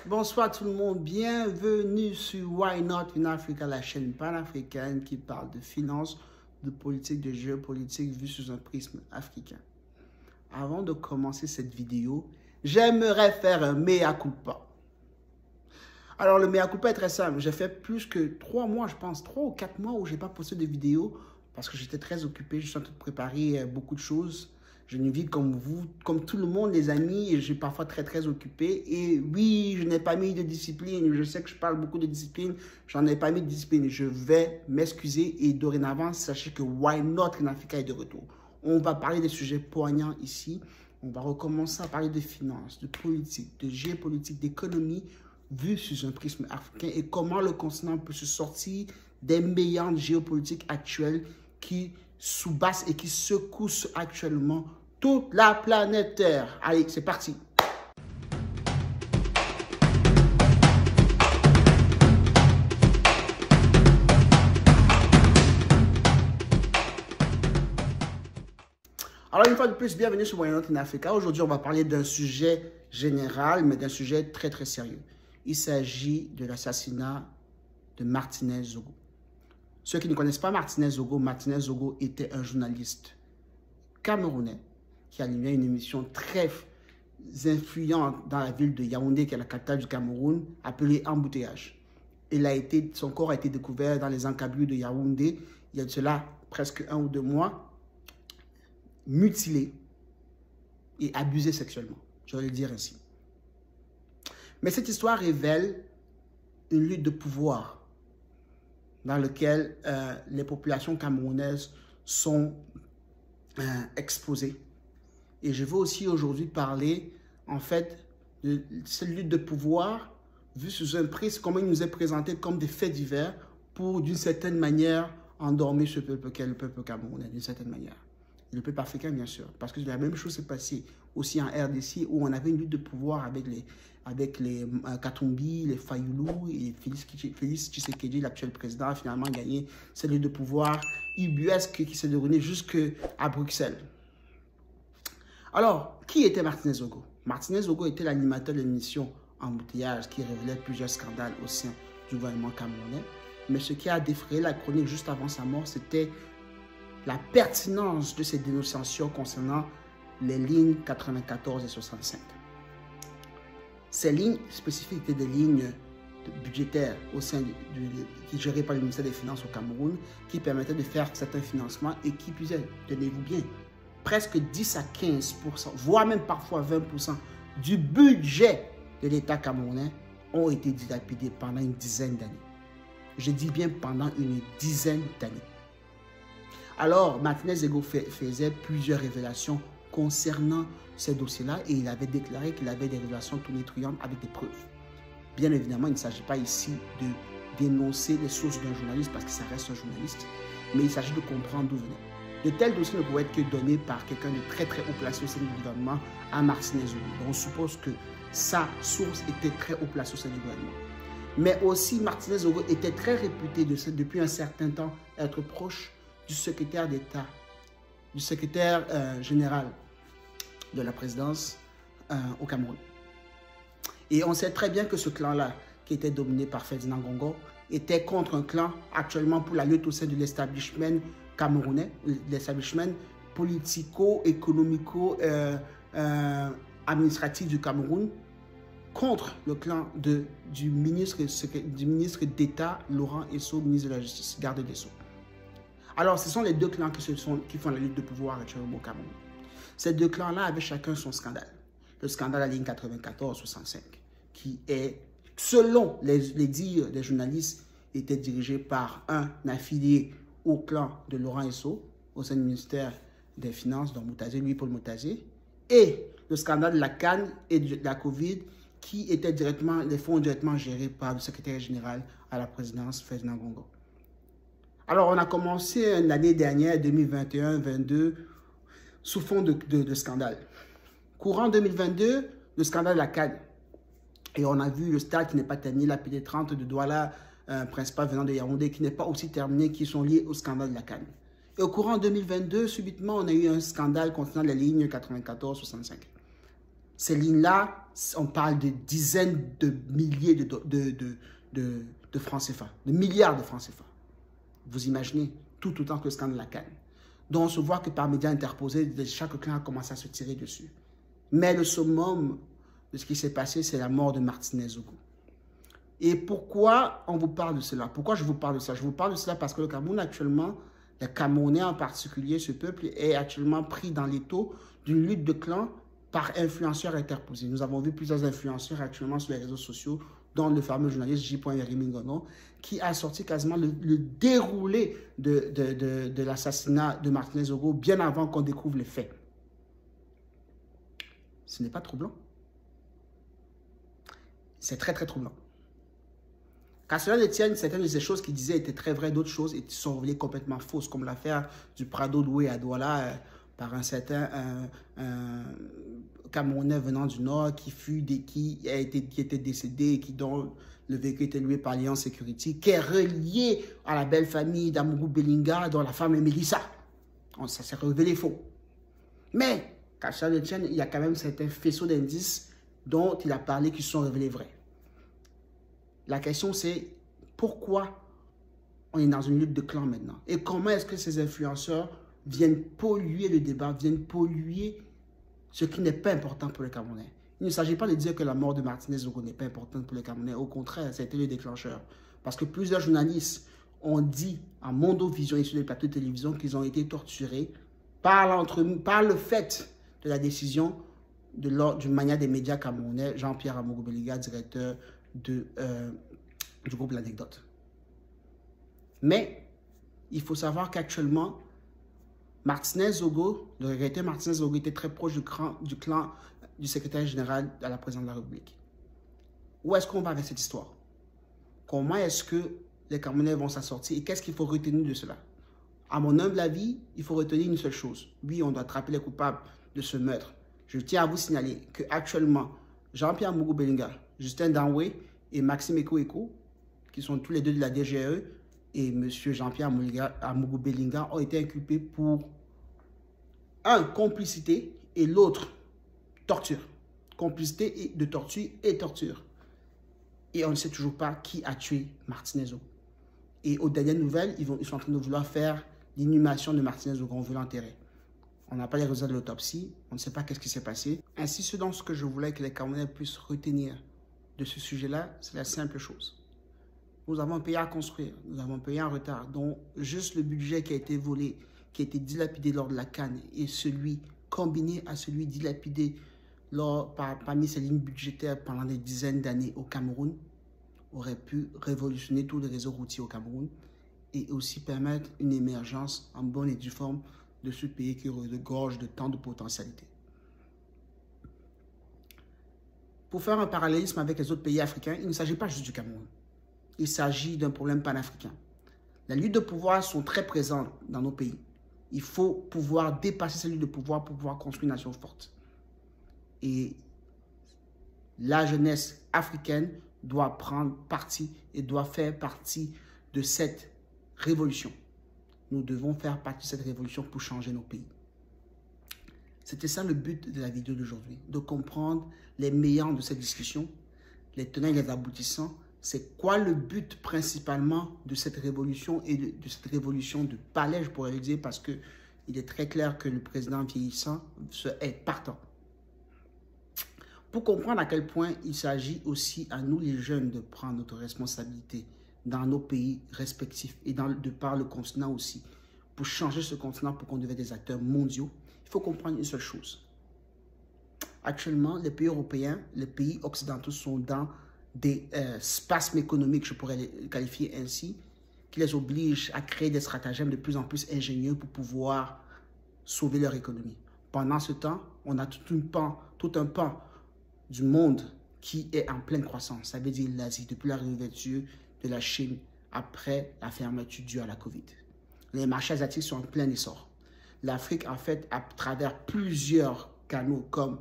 Bonsoir tout le monde, bienvenue sur Why Not in Africa, la chaîne panafricaine qui parle de finances, de politique, de géopolitique vue sous un prisme africain. Avant de commencer cette vidéo, j'aimerais faire un mea culpa. Alors le mea culpa est très simple, j'ai fait plus que 3 mois, je pense, 3 ou 4 mois où je n'ai pas posté de vidéo parce que j'étais très occupé, je suis en train de préparer beaucoup de choses. Je ne vis comme vous, comme tout le monde, les amis, et je suis parfois très occupé. Et oui, je n'ai pas mis de discipline. Je sais que je parle beaucoup de discipline. J'en ai pas mis de discipline. Je vais m'excuser et dorénavant, sachez que Why Not in Africa est de retour. On va parler des sujets poignants ici. On va recommencer à parler de finances, de politique, de géopolitique, d'économie, vu sous un prisme africain et comment le continent peut se sortir des méandres géopolitiques actuelles qui soubassent et qui secouent actuellement toute la planète Terre. Allez, c'est parti. Alors, une fois de plus, bienvenue sur Why Not in Africa. Aujourd'hui, on va parler d'un sujet général, mais d'un sujet très sérieux. Il s'agit de l'assassinat de Martinez Zogo. Ceux qui ne connaissent pas Martinez Zogo était un journaliste camerounais qui animait une émission très influente dans la ville de Yaoundé, qui est la capitale du Cameroun, appelée Embouteillage. Son corps a été découvert dans les encablures de Yaoundé, il y a de cela presque 1 ou 2 mois, mutilé et abusé sexuellement, je vais le dire ainsi. Mais cette histoire révèle une lutte de pouvoir dans lequel les populations camerounaises sont exposées. Et je veux aussi aujourd'hui parler, en fait, de cette lutte de pouvoir, vue sous un prisme, comment il nous est présenté comme des faits divers pour, d'une certaine manière, endormir ce peuple qu'est le peuple camerounais, d'une certaine manière. Et le peuple africain, bien sûr, parce que la même chose s'est passée aussi en RDC, où on avait une lutte de pouvoir avec les Katumbi, les Fayoulou et Félix Tshisekedi, l'actuel président, a finalement gagné cette lutte de pouvoir ubuesque qui s'est déroulée jusqu'à Bruxelles. Alors, qui était Martinez Zogo? Martinez Zogo était l'animateur de l'émission Embouteillage qui révélait plusieurs scandales au sein du gouvernement camerounais. Mais ce qui a défrayé la chronique juste avant sa mort, c'était la pertinence de ces dénonciations concernant les lignes 94 et 65. Ces lignes spécifiques étaient des lignes budgétaires au sein qui gérées par le ministère des Finances au Cameroun, qui permettaient de faire certains financements et qui puisaient, tenez-vous bien, presque 10 à 15%, voire même parfois 20% du budget de l'État camerounais ont été dilapidés pendant une dizaine d'années. Je dis bien pendant une dizaine d'années. Alors, Martinez Zogo faisait plusieurs révélations concernant ces dossiers-là et il avait déclaré qu'il avait des révélations tonitruantes avec des preuves. Bien évidemment, il ne s'agit pas ici de dénoncer les sources d'un journaliste parce que ça reste un journaliste, mais il s'agit de comprendre d'où venait. De tels dossiers ne pouvaient être que donnés par quelqu'un de très haut placé au sein du gouvernement à Martinez Zogo. Donc on suppose que sa source était très haut placée au sein du gouvernement. Mais aussi, Martinez Zogo était très réputé depuis un certain temps être proche du secrétaire d'État, du secrétaire général de la présidence au Cameroun. Et on sait très bien que ce clan-là, qui était dominé par Ferdinand Gongo, était contre un clan actuellement pour la lutte au sein de l'establishment camerounais, l'establishment politico-économico-administratif du Cameroun, contre le clan du ministre d'État Laurent Esso, ministre de la Justice, garde des Sceaux. Alors, ce sont les deux clans qui font la lutte de pouvoir actuellement au Cameroun. Ces deux clans-là avaient chacun son scandale. Le scandale à la ligne 94-65, qui est, selon les dires des journalistes, était dirigé par un affilié au clan de Laurent Esso, au sein du ministère des Finances, donc Moutazé, lui, Paul Moutazé, et le scandale de la canne et de la Covid, qui étaient les fonds directement gérés par le secrétaire général à la présidence, Ferdinand Gongo. Alors, on a commencé l'année dernière, 2021-22, sous fond de scandale. Courant 2022, le scandale de la canne. Et on a vu le stade qui n'est pas terminé, la PD30 de Douala, principal venant de Yaoundé, qui n'est pas aussi terminé, qui sont liés au scandale de la canne. Et au courant 2022, subitement, on a eu un scandale concernant les lignes 94-65. Ces lignes-là, on parle de dizaines de milliers de francs CFA, de milliards de francs CFA. Vous imaginez, tout autant que le scandale de la canne. Donc, on se voit que par médias interposés, chaque clan a commencé à se tirer dessus. Mais le summum de ce qui s'est passé, c'est la mort de Martinez Zogo. Et pourquoi on vous parle de cela? Pourquoi je vous parle de ça? Je vous parle de cela parce que le Cameroun actuellement, les Camerounais en particulier, ce peuple est actuellement pris dans l'étau d'une lutte de clans par influenceurs interposés. Nous avons vu plusieurs influenceurs actuellement sur les réseaux sociaux, dont le fameux journaliste J. Yerimi Ngono, qui a sorti quasiment le déroulé de l'assassinat de Martinez Zogo bien avant qu'on découvre les faits. Ce n'est pas troublant. C'est très, très troublant. Qu'à cela ne tienne, certaines de ces choses qu'il disait étaient très vraies, d'autres choses sont révélées complètement fausses, comme l'affaire du Prado loué à Douala par un certain Camerounais venant du Nord qui était décédé, dont le véhicule était loué par Alliance Security, qui est relié à la belle famille d'Amougou Belinga, dont la femme est Mélissa. Ça s'est révélé faux. Mais, qu'à cela ne tienne, il y a quand même certains faisceaux d'indices dont il a parlé qui sont révélés vrais. La question, c'est pourquoi on est dans une lutte de clans maintenant? Et comment est-ce que ces influenceurs viennent polluer le débat, viennent polluer ce qui n'est pas important pour les Camerounais? Il ne s'agit pas de dire que la mort de Martinez Zogo n'est pas importante pour les Camerounais. Au contraire, ça a été le déclencheur. Parce que plusieurs journalistes ont dit à Mondovision et sur les plateaux de télévision qu'ils ont été torturés par le fait de la décision du mania des médias camerounais, Jean-Pierre Amougou Belinga, directeur du groupe L'Anecdote. Mais il faut savoir qu'actuellement, Martinez Zogo, le regretté Martinez Zogo, était très proche du clan du secrétaire général de la présidente de la République. Où est-ce qu'on va avec cette histoire? Comment est-ce que les Camerounais vont s'en sortir et qu'est-ce qu'il faut retenir de cela? À mon humble avis, il faut retenir une seule chose. Oui, on doit attraper les coupables de ce meurtre. Je tiens à vous signaler qu'actuellement, Jean-Pierre Amougou Belinga, Justin Danwe et Maxime Eko, qui sont tous les deux de la DGE, et M. Jean-Pierre Amougou Belinga ont été inculpés pour un, complicité, et l'autre, torture. Complicité de torture et torture. Et on ne sait toujours pas qui a tué Martinez Zogo. Et aux dernières nouvelles, ils sont en train de vouloir faire l'inhumation de Martinez Zogo, on veut l'enterrer. On n'a pas les résultats de l'autopsie, on ne sait pas qu'est-ce qui s'est passé. Ainsi, ce que je voulais que les Camerounais puissent retenir de ce sujet-là, c'est la simple chose. Nous avons un pays à construire, nous avons un pays en retard, dont juste le budget qui a été volé, qui a été dilapidé lors de la CAN, et celui combiné à celui dilapidé parmi ces lignes budgétaires pendant des dizaines d'années au Cameroun, aurait pu révolutionner tous les réseaux routiers au Cameroun et aussi permettre une émergence en bonne et due forme de ce pays qui regorge de tant de potentialités. Pour faire un parallélisme avec les autres pays africains, il ne s'agit pas juste du Cameroun. Il s'agit d'un problème panafricain. Les luttes de pouvoir sont très présentes dans nos pays. Il faut pouvoir dépasser ces luttes de pouvoir pour pouvoir construire une nation forte. Et la jeunesse africaine doit prendre parti et doit faire partie de cette révolution. Nous devons faire partie de cette révolution pour changer nos pays. C'était ça le but de la vidéo d'aujourd'hui, de comprendre les meilleurs de cette discussion, les tenants et les aboutissants. C'est quoi le but principalement de cette révolution et de cette révolution de palais, je pourrais le dire, parce qu'il est très clair que le président vieillissant est partant. Pour comprendre à quel point il s'agit aussi à nous les jeunes de prendre notre responsabilité dans nos pays respectifs et de par le continent aussi, pour changer ce continent, pour qu'on devienne des acteurs mondiaux, il faut comprendre une seule chose. Actuellement, les pays européens, les pays occidentaux sont dans des spasmes économiques, je pourrais les qualifier ainsi, qui les obligent à créer des stratagèmes de plus en plus ingénieux pour pouvoir sauver leur économie. Pendant ce temps, on a tout un pan du monde qui est en pleine croissance. Ça veut dire l'Asie, depuis la réouverture de la Chine après la fermeture due à la Covid. Les marchés asiatiques sont en plein essor. L'Afrique, en fait, à travers plusieurs canaux comme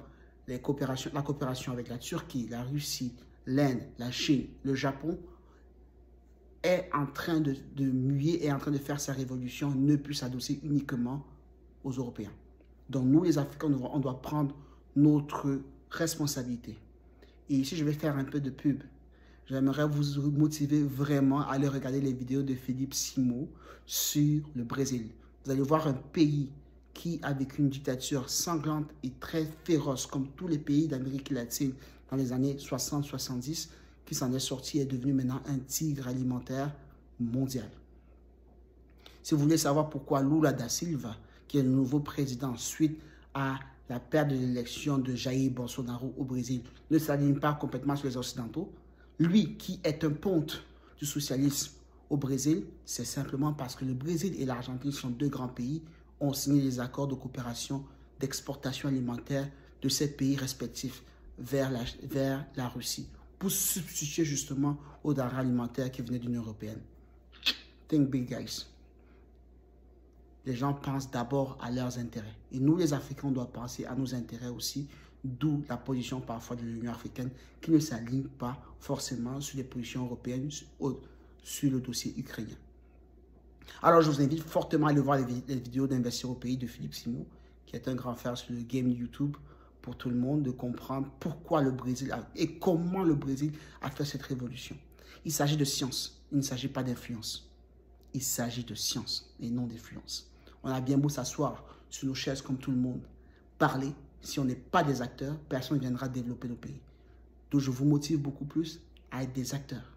la coopération avec la Turquie, la Russie, l'Inde, la Chine, le Japon, est en train de muer et en train de faire sa révolution, ne plus s'adosser uniquement aux Européens. Donc nous, les Africains, on doit prendre notre responsabilité. Et ici, je vais faire un peu de pub. J'aimerais vous motiver vraiment à aller regarder les vidéos de Philippe Simon sur le Brésil. Vous allez voir un pays qui, avec une dictature sanglante et très féroce, comme tous les pays d'Amérique latine dans les années 60-70, qui s'en est sorti et est devenu maintenant un tigre alimentaire mondial. Si vous voulez savoir pourquoi Lula da Silva, qui est le nouveau président suite à la perte de l'élection de Jair Bolsonaro au Brésil, ne s'aligne pas complètement sur les Occidentaux, lui qui est un ponte du socialisme au Brésil, c'est simplement parce que le Brésil et l'Argentine sont deux grands pays, ont signé des accords de coopération d'exportation alimentaire de ces pays respectifs vers la Russie pour substituer justement aux denrées alimentaires qui venaient de l'Union européenne. Think big, guys. Les gens pensent d'abord à leurs intérêts. Et nous, les Africains, on doit penser à nos intérêts aussi, d'où la position parfois de l'Union africaine qui ne s'aligne pas forcément sur les positions européennes sur le dossier ukrainien. Alors, je vous invite fortement à aller voir les vidéos d'Investir au pays de Philippe Simon, qui est un grand frère sur le game YouTube pour tout le monde, de comprendre pourquoi le Brésil et comment le Brésil a fait cette révolution. Il s'agit de science, il ne s'agit pas d'influence. Il s'agit de science et non d'influence. On a bien beau s'asseoir sur nos chaises comme tout le monde, parler, si on n'est pas des acteurs, personne ne viendra développer nos pays. Donc, je vous motive beaucoup plus à être des acteurs.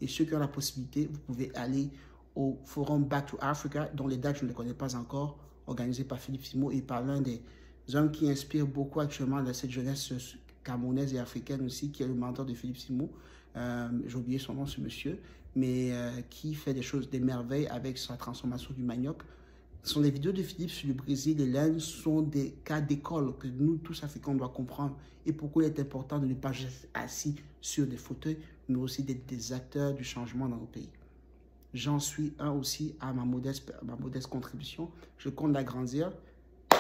Et ceux qui ont la possibilité, vous pouvez aller au forum Back to Africa, dont les dates, je ne les connais pas encore, organisé par Philippe Simon et par l'un des hommes qui inspirent beaucoup actuellement de cette jeunesse camerounaise et africaine aussi, qui est le mentor de Philippe Simon. J'ai oublié son nom, ce monsieur, mais qui fait des choses, des merveilles avec sa transformation du manioc. Ce sont des vidéos de Philippe sur le Brésil et l'Inde, sont des cas d'école que nous, tous Africains, on doit comprendre. Et pourquoi il est important de ne pas rester assis sur des fauteuils, mais aussi d'être des acteurs du changement dans nos pays. J'en suis un aussi à ma modeste contribution. Je compte l'agrandir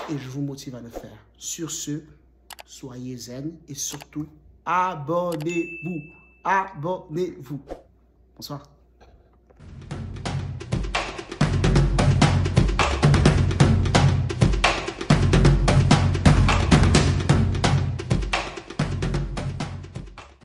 et je vous motive à le faire. Sur ce, soyez zen et surtout, abonnez-vous. Abonnez-vous. Bonsoir.